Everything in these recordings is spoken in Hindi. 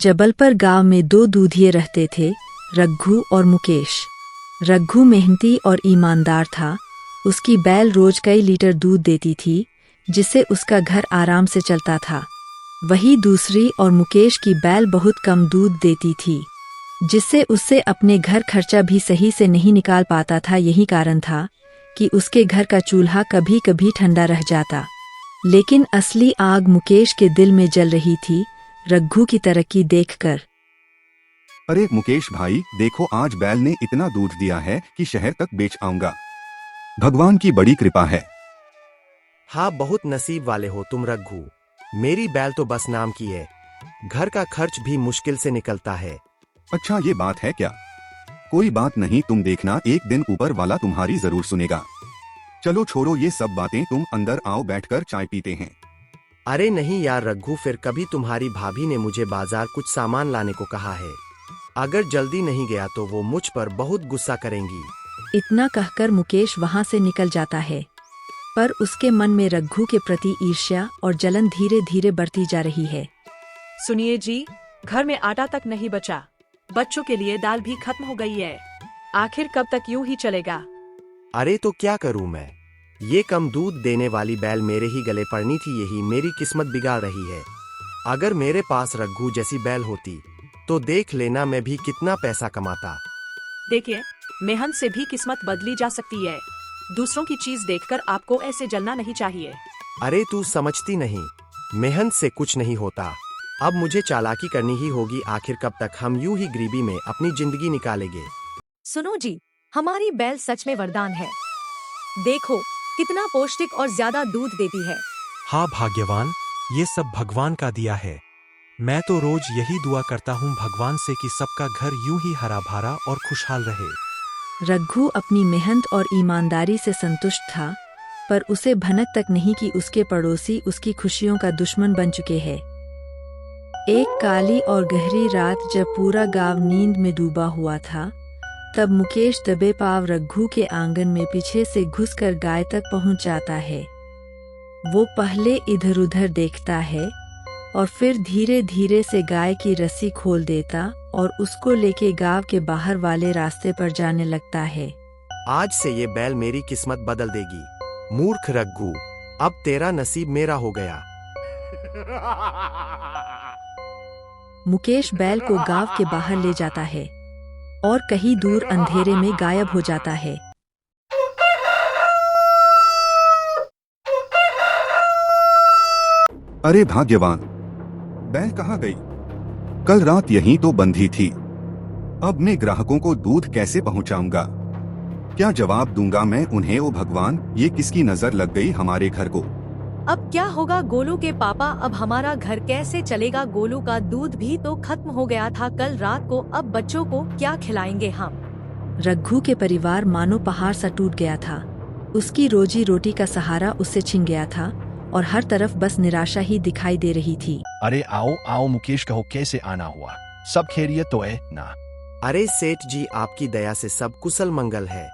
जबलपुर गांव में दो दूधिए रहते थे, रघु और मुकेश। रघु मेहनती और ईमानदार था। उसकी बैल रोज कई लीटर दूध देती थी, जिससे उसका घर आराम से चलता था। वही दूसरी और मुकेश की बैल बहुत कम दूध देती थी, जिससे उससे अपने घर खर्चा भी सही से नहीं निकाल पाता था। यही कारण था कि उसके घर का चूल्हा कभी कभी ठंडा रह जाता। लेकिन असली आग मुकेश के दिल में जल रही थी, रघु की तरक्की देखकर। अरे मुकेश भाई, देखो आज बैल ने इतना दूध दिया है कि शहर तक बेच आऊंगा। भगवान की बड़ी कृपा है। हाँ, बहुत नसीब वाले हो तुम रघु। मेरी बैल तो बस नाम की है, घर का खर्च भी मुश्किल से निकलता है। अच्छा, ये बात है क्या? कोई बात नहीं, तुम देखना एक दिन ऊपर वाला तुम्हारी जरूर सुनेगा। चलो छोड़ो ये सब बातें, तुम अंदर आओ, बैठकर चाय पीते हैं। अरे नहीं यार रघु, फिर कभी तुम्हारी भाभी ने मुझे बाजार कुछ सामान लाने को कहा है। अगर जल्दी नहीं गया तो वो मुझ पर बहुत गुस्सा करेंगी। इतना कहकर मुकेश वहां से निकल जाता है, पर उसके मन में रघु के प्रति ईर्ष्या और जलन धीरे धीरे बढ़ती जा रही है। सुनिए जी, घर में आटा तक नहीं बचा, बच्चों के लिए दाल भी खत्म हो गई है। आखिर कब तक यूं ही चलेगा? अरे तो क्या करूं मैं, ये कम दूध देने वाली बैल मेरे ही गले पड़नी थी, यही मेरी किस्मत बिगाड़ रही है। अगर मेरे पास रघु जैसी बैल होती तो देख लेना मैं भी कितना पैसा कमाता। देखिए, मेहनत से भी किस्मत बदली जा सकती है। दूसरों की चीज देखकर आपको ऐसे जलना नहीं चाहिए। अरे तू समझती नहीं, मेहनत से कुछ नहीं होता। अब मुझे चालाकी करनी ही होगी। आखिर कब तक हम यूं ही गरीबी में अपनी जिंदगी निकालेंगे। सुनो जी, हमारी बैल सच में वरदान है। देखो कितना पौष्टिक और ज्यादा दूध देती है। हाँ भाग्यवान, ये सब भगवान का दिया है। मैं तो रोज यही दुआ करता हूँ भगवान से कि सबका घर यूं ही हरा भरा और खुशहाल रहे। रघु अपनी मेहनत और ईमानदारी से संतुष्ट था, पर उसे भनक तक नहीं कि उसके पड़ोसी उसकी खुशियों का दुश्मन बन चुके हैं। एक काली और गहरी रात जब पूरा गांव नींद में डूबा हुआ था, तब मुकेश दबे पांव रघु के आंगन में पीछे से घुसकर गाय तक पहुंच जाता है। वो पहले इधर उधर देखता है और फिर धीरे धीरे से गाय की रस्सी खोल देता और उसको लेके गांव के बाहर वाले रास्ते पर जाने लगता है। आज से ये बैल मेरी किस्मत बदल देगी। मूर्ख रघु, अब तेरा नसीब मेरा हो गया। मुकेश बैल को गांव के बाहर ले जाता है और कहीं दूर अंधेरे में गायब हो जाता है। अरे भाग्यवान, बैल कहाँ गई? कल रात यहीं तो बंधी थी। अब मैं ग्राहकों को दूध कैसे पहुंचाऊंगा? क्या जवाब दूंगा मैं उन्हें? ओ भगवान, ये किसकी नजर लग गई हमारे घर को? अब क्या होगा गोलू के पापा? अब हमारा घर कैसे चलेगा? गोलू का दूध भी तो खत्म हो गया था कल रात को, अब बच्चों को क्या खिलाएंगे हम? रघु के परिवार मानो पहाड़ सा टूट गया था। उसकी रोजी रोटी का सहारा उससे छिन गया था और हर तरफ बस निराशा ही दिखाई दे रही थी। अरे आओ आओ मुकेश, कहो कैसे आना हुआ? सब खैरियत तो है ना? अरे सेठ जी, आपकी दया से सब कुशल मंगल है।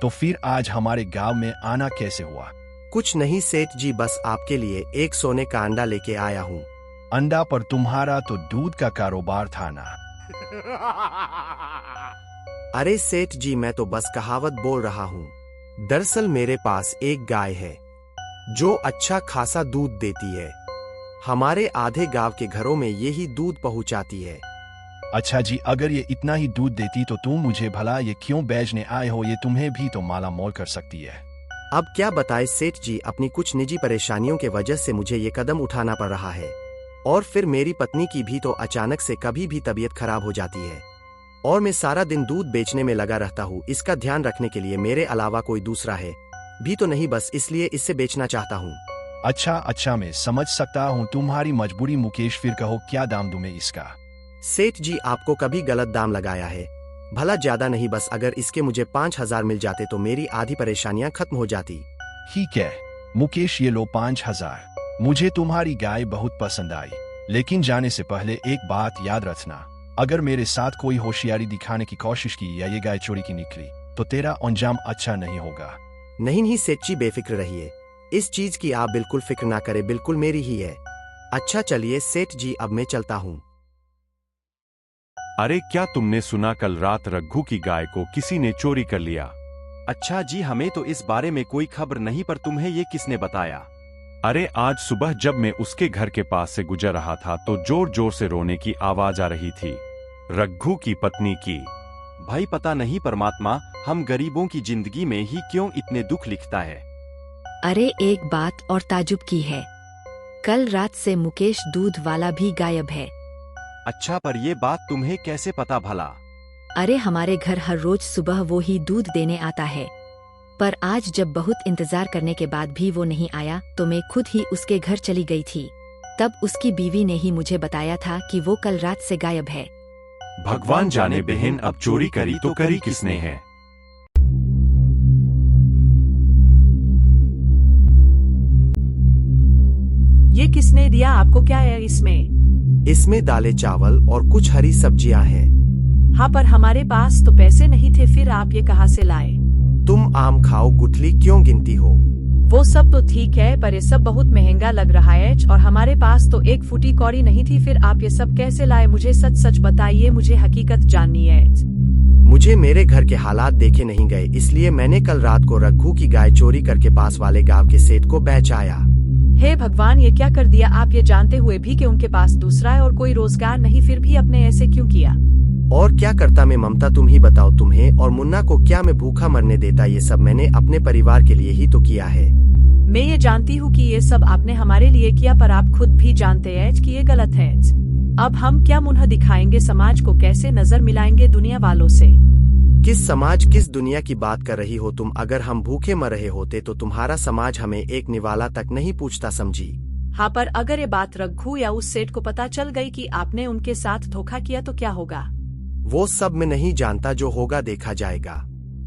तो फिर आज हमारे गांव में आना कैसे हुआ? कुछ नहीं सेठ जी, बस आपके लिए एक सोने का अंडा लेके आया हूँ। अंडा? पर तुम्हारा तो दूध का कारोबार था ना? अरे सेठ जी, मैं तो बस कहावत बोल रहा हूँ। दरअसल मेरे पास एक गाय है जो अच्छा खासा दूध देती है। हमारे आधे गांव के घरों में यही दूध पहुंचाती है। अच्छा जी, अगर ये इतना ही दूध देती तो तुम मुझे भला ये क्यों बेचने आए हो? ये तुम्हें भी तो माला मोल कर सकती है। अब क्या बताएं सेठ जी, अपनी कुछ निजी परेशानियों के वजह से मुझे ये कदम उठाना पड़ रहा है। और फिर मेरी पत्नी की भी तो अचानक से कभी भी तबीयत खराब हो जाती है और मैं सारा दिन दूध बेचने में लगा रहता हूँ। इसका ध्यान रखने के लिए मेरे अलावा कोई दूसरा है भी तो नहीं, बस इसलिए इससे बेचना चाहता हूँ। अच्छा, मैं समझ सकता हूँ तुम्हारी मजबूरी मुकेश, फिर कहो क्या दाम दूं मैं इसका? सेठ जी, आपको कभी गलत दाम लगाया है? भला ज्यादा नहीं, बस अगर इसके मुझे 5,000 मिल जाते तो मेरी आधी परेशानियां खत्म हो जाती। ठीक है मुकेश, ये लो 5,000। मुझे तुम्हारी गाय बहुत पसंद आई, लेकिन जाने से पहले एक बात याद रखना, अगर मेरे साथ कोई होशियारी दिखाने की कोशिश की या ये गाय चोरी की निकली तो तेरा अंजाम अच्छा नहीं होगा। नहीं सेठ जी, बेफिक्र रहिए, इस चीज की आप बिल्कुल फिक्र ना करें, बिल्कुल मेरी ही है। अच्छा चलिए सेठ जी, अब मैं चलता हूँ। अरे क्या तुमने सुना, कल रात रघु की गाय को किसी ने चोरी कर लिया। अच्छा जी, हमें तो इस बारे में कोई खबर नहीं, पर तुम्हें ये किसने बताया? अरे आज सुबह जब मैं उसके घर के पास से गुजर रहा था तो जोर जोर से रोने की आवाज आ रही थी। रघु की पत्नी की। भाई पता नहीं परमात्मा, हम गरीबों की जिंदगी में ही क्यों इतने दुख लिखता है। अरे एक बात और ताजुब की है, कल रात से मुकेश दूध वाला भी गायब है। अच्छा, पर ये बात तुम्हें कैसे पता भला? अरे हमारे घर हर रोज सुबह वो ही दूध देने आता है, पर आज जब बहुत इंतजार करने के बाद भी वो नहीं आया तो मैं खुद ही उसके घर चली गई थी। तब उसकी बीवी ने ही मुझे बताया था कि वो कल रात से गायब है। भगवान जाने बहन, अब चोरी करी तो करी किसने है। ये किसने दिया आपको? क्या है इसमें? इसमें दालें, चावल और कुछ हरी सब्जियां हैं। हाँ, पर हमारे पास तो पैसे नहीं थे, फिर आप ये कहाँ से लाए? तुम आम खाओ, गुठली क्यों गिनती हो? वो सब तो ठीक है, पर ये सब बहुत महंगा लग रहा है और हमारे पास तो एक फूटी कौड़ी नहीं थी, फिर आप ये सब कैसे लाए? मुझे सच सच बताइए, मुझे हकीकत जाननी है। मुझे मेरे घर के हालात देखे नहीं गए, इसलिए मैंने कल रात को रघु की गाय चोरी करके पास वाले गांव के सेठ को बेचाया। हे भगवान, ये क्या कर दिया आप? ये जानते हुए भी कि उनके पास दूसरा है और कोई रोजगार नहीं, फिर भी अपने ऐसे क्यों किया? और क्या करता मैं ममता, तुम ही बताओ, तुम्हें और मुन्ना को क्या मैं भूखा मरने देता? ये सब मैंने अपने परिवार के लिए ही तो किया है। मैं ये जानती हूँ कि ये सब आपने हमारे लिए किया, पर आप खुद भी जानते हैं कि ये गलत है। अब हम क्या मुंह दिखाएंगे? समाज को कैसे नजर मिलाएंगे दुनिया वालों से? किस समाज, किस दुनिया की बात कर रही हो तुम? अगर हम भूखे मर रहे होते तो तुम्हारा समाज हमें एक निवाला तक नहीं पूछता, समझी? हाँ, पर अगर ये बात रघु या उस सेठ को पता चल गई कि आपने उनके साथ धोखा किया तो क्या होगा? वो सब मैं नहीं जानता, जो होगा देखा जाएगा।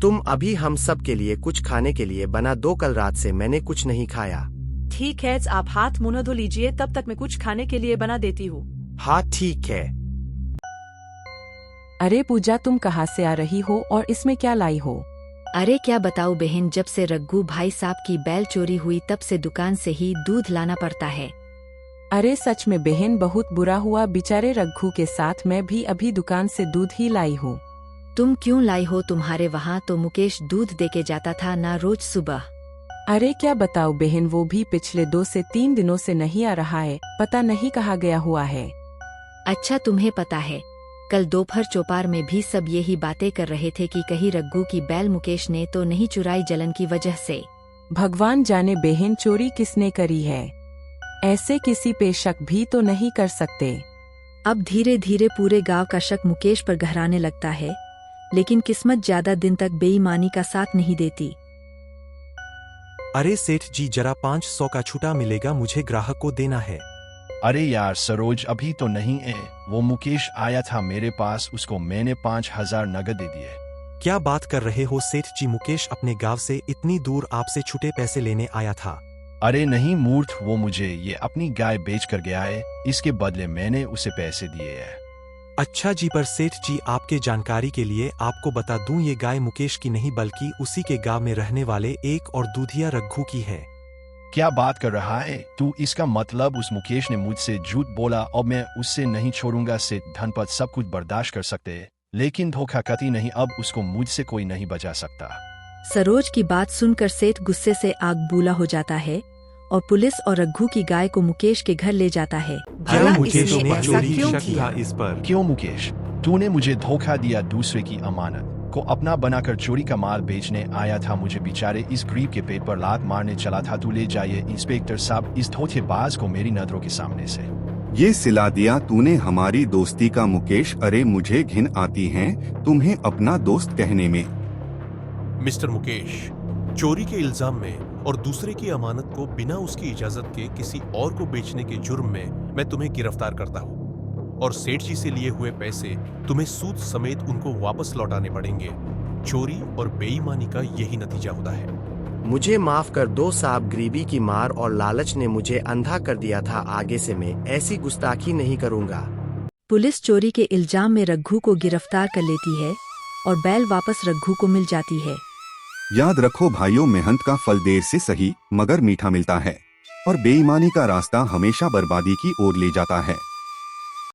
तुम अभी हम सब के लिए कुछ खाने के लिए बना दो, कल रात से मैंने कुछ नहीं खाया। ठीक है, आप हाथ मुंह धो लीजिए, तब तक मैं कुछ खाने के लिए बना देती हूँ। हाँ ठीक है। अरे पूजा, तुम कहाँ से आ रही हो और इसमें क्या लाई हो? अरे क्या बताऊं बहन, जब से रघु भाई साहब की बैल चोरी हुई तब से दुकान से ही दूध लाना पड़ता है। अरे सच में बहन, बहुत बुरा हुआ बेचारे रघु के साथ। मैं भी अभी दुकान से दूध ही लाई हूँ। तुम क्यों लाई हो? तुम्हारे वहाँ तो मुकेश दूध देके जाता था ना रोज सुबह। अरे क्या बताओ बहन, वो भी पिछले 2 से 3 दिनों से नहीं आ रहा है, पता नहीं कहाँ गया हुआ है। अच्छा तुम्हें पता है, कल दोपहर चौपार में भी सब यही बातें कर रहे थे कि कहीं रघु की बैल मुकेश ने तो नहीं चुराई जलन की वजह से। भगवान जाने बहन, चोरी किसने करी है? ऐसे किसी पे शक भी तो नहीं कर सकते। अब धीरे धीरे पूरे गांव का शक मुकेश पर गहराने लगता है, लेकिन किस्मत ज्यादा दिन तक बेईमानी का साथ नहीं देती। अरे सेठ जी, जरा 500 का छूटा मिलेगा, मुझे ग्राहक को देना है। अरे यार सरोज, अभी तो नहीं है। वो मुकेश आया था मेरे पास, उसको मैंने 5000 नगद दे दिए। क्या बात कर रहे हो सेठ जी? मुकेश अपने गांव से इतनी दूर आपसे छूटे पैसे लेने आया था? अरे नहीं मूर्ख, वो मुझे ये अपनी गाय बेच कर गया है, इसके बदले मैंने उसे पैसे दिए हैं। अच्छा जी, पर सेठ जी आपके जानकारी के लिए आपको बता दूं, ये गाय मुकेश की नहीं बल्कि उसी के गांव में रहने वाले एक और दूधिया रघु की है। क्या बात कर रहा है तू? इसका मतलब उस मुकेश ने मुझसे झूठ बोला और मैं उससे नहीं छोड़ूंगा। से धनपत सब कुछ बर्दाश्त कर सकते, लेकिन धोखा कति नहीं। अब उसको मुझसे कोई नहीं बचा सकता। सरोज की बात सुनकर सेठ गुस्से से आग बूला हो जाता है और पुलिस और रघु की गाय को मुकेश के घर ले जाता है। भला मुकेश इसने ने ऐसा चोरी क्यों शक किया? था इस पर। क्यों मुकेश, तूने मुझे धोखा दिया, दूसरे की अमानत को अपना बनाकर चोरी का माल बेचने आया था। मुझे बेचारे इस गरीब के पेट पर लात मारने चला था। तू ले जाइए इंस्पेक्टर साहब इस धोखेबाज को मेरी नजरों के सामने से। ये सिला दिया तूने हमारी दोस्ती का मुकेश। अरे मुझे घिन आती है तुम्हें अपना दोस्त कहने में। मिस्टर मुकेश, चोरी के इल्जाम में और दूसरे की अमानत को बिना उसकी इजाजत के किसी और को बेचने के जुर्म में मैं तुम्हें गिरफ्तार करता हूँ और सेठ जी से लिए हुए पैसे तुम्हें सूद समेत उनको वापस लौटाने पड़ेंगे। चोरी और बेईमानी का यही नतीजा होता है। मुझे माफ कर दो साहब, गरीबी की मार और लालच ने मुझे अंधा कर दिया था। आगे से मैं ऐसी गुस्ताखी नहीं करूंगा। पुलिस चोरी के इल्जाम में रघु को गिरफ्तार कर लेती है और बैल वापस रघु को मिल जाती है। याद रखो भाइयों, मेहनत का फल देर से सही मगर मीठा मिलता है और बेईमानी का रास्ता हमेशा बर्बादी की ओर ले जाता है।